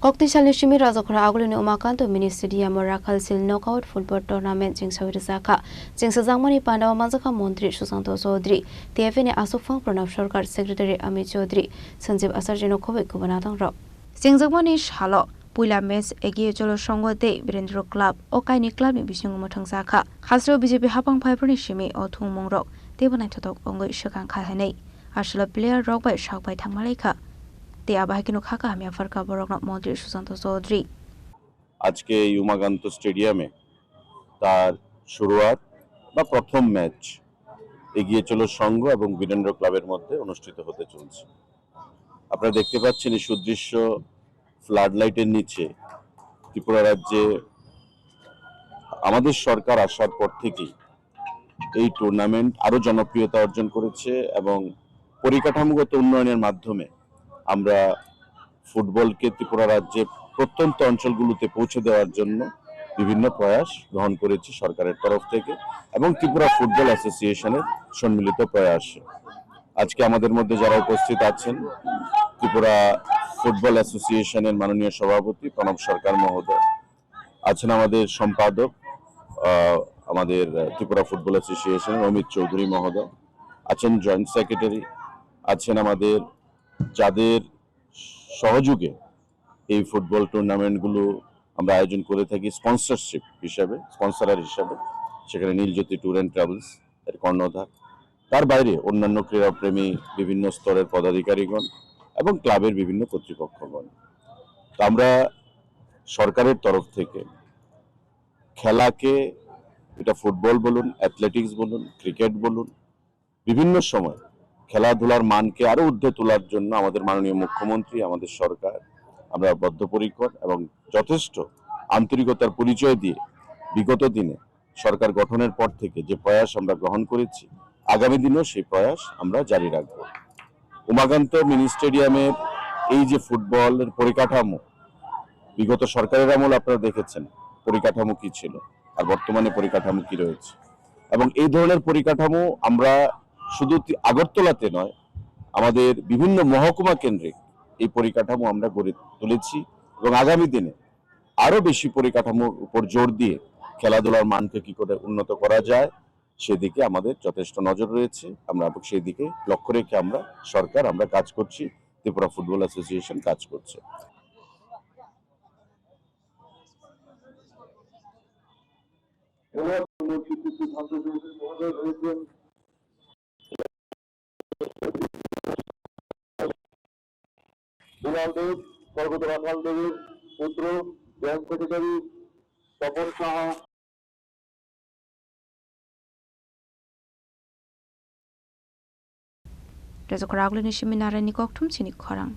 Koktisalni Shimi Razokra Agulini Umakanto Mini Stadium Rakalsil Knockout Football Tournament Jingsawir Zaka Jingsazangmani Pandawa Manzaka Montri Susanto Sodri TFN Asufang Pranab Sarkar Secretary Amit Chaudhry Sanjeev Asarjino Kovik Kubanatang Ro Jingsangmani Shalo Puila Mes Egi Jolo Songote Virendra Club Okaini Club ni Bisung Motang Zaka Khasro BJP Hapang Phaipurni Shimi Othung Mongrok Debanai Thotok Ongoi Shakan Khalhanei Ashla player Rock by Shak by Thangmaleka মন্ত্রী সুশান্ত চৌধুরী আজকে উমাকান্ত স্টেডিয়ামে তার শুরুয়াত বা প্রথম match এগিয়ে চলো সংঘ এবং বীরেন্দ্র ক্লাবের মধ্যে অনুষ্ঠিত হতে চলছে। আপনারা দেখতে পাচ্ছেন এই সুদৃশ্য ফ্লাড লাইটের নিচে ত্রিপুরা রাজ্যে আমাদের সরকার আসার পর থেকেই এই টুর্নামেন্ট আরো জনপ্রিয়তা অর্জন করেছে এবং পরিকাঠামোগত উন্নয়নের মাধ্যমে আমরা ফুটবলকে ত্রিপুরা রাজ্যের প্রত্যন্ত অঞ্চলগুলোতে পৌঁছে দেওয়ার জন্য বিভিন্ন প্রয়াস গ্রহণ করেছি সরকারের তরফ থেকে এবং ত্রিপুরা ফুটবল অ্যাসোসিয়েশনের সম্মিলিত প্রয়াস। আজকে আমাদের মধ্যে যারা উপস্থিত আছেন ত্রিপুরা ফুটবল অ্যাসোসিয়েশনের মাননীয় সভাপতি প্রণব সরকার মহোদয় আছেন, আমাদের সম্পাদক আমাদের ত্রিপুরা ফুটবল অ্যাসোসিয়েশনের অমিত চৌধুরী মহোদয় আছেন, জয়েন্ট সেক্রেটারি আছেন, আমাদের যাদের সহযোগে এই ফুটবল টুর্নামেন্টগুলো আমরা আয়োজন করে থাকি স্পন্সরশিপ হিসাবে, স্পন্সরার হিসাবে, সেখানে নীলজ্যোতি ট্যুর অ্যান্ড ট্রাভেলস এর কর্ণধার, তার বাইরে অন্যান্য ক্রীড়াপ্রেমী বিভিন্ন স্তরের পদাধিকারীগণ এবং ক্লাবের বিভিন্ন কর্তৃপক্ষগণ। তো আমরা সরকারের তরফ থেকে খেলাকে, এটা ফুটবল বলুন, অ্যাথলেটিক্স বলুন, ক্রিকেট বলুন, বিভিন্ন সময় খেলাধুলার মানকে আরো ঊর্ধ্বে তোলার জন্য আমাদের মাননীয় মুখ্যমন্ত্রী, আমাদের সরকার আমরা বদ্ধপরিকর এবং যথেষ্ট আন্তরিকতার পরিচয় দিয়ে বিগত দিনে সরকার গঠনের পর থেকে যে প্রয়াস আমরা গ্রহণ করেছি আগামী দিনেও সেই প্রয়াস আমরা জারি রাখব। উমাকান্ত মিনি স্টেডিয়ামের এই যে ফুটবলের পরিকাঠামো, বিগত সরকারের আমল আপনারা দেখেছেন পরিকাঠামো কি ছিল আর বর্তমানে পরিকাঠামো কি রয়েছে, এবং এই ধরনের পরিকাঠামো আমরা শুধু আগরতলাতে নয় আমাদের বিভিন্ন মহকুমা কেন্দ্রিক এই পরিকাঠামো আমরা গড়ে তুলেছি এবং আগামী দিনে আরো বেশি পরিকাঠামোর উপর জোর দিয়ে খেলাধুলার মানকে কি করে উন্নত করা যায় সেদিকে আমাদের যথেষ্ট নজর রয়েছে। আমরা সেই দিকে লক্ষ্য রেখে আমরা সরকার আমরা কাজ করছি, ত্রিপুরা ফুটবল অ্যাসোসিয়েশন কাজ করছে। স্বর্গত রাখাল দেবীর পুত্র joint secretary Tapan Saha, Rezokra Agulini Shimi Narani Koktum Chini Khorang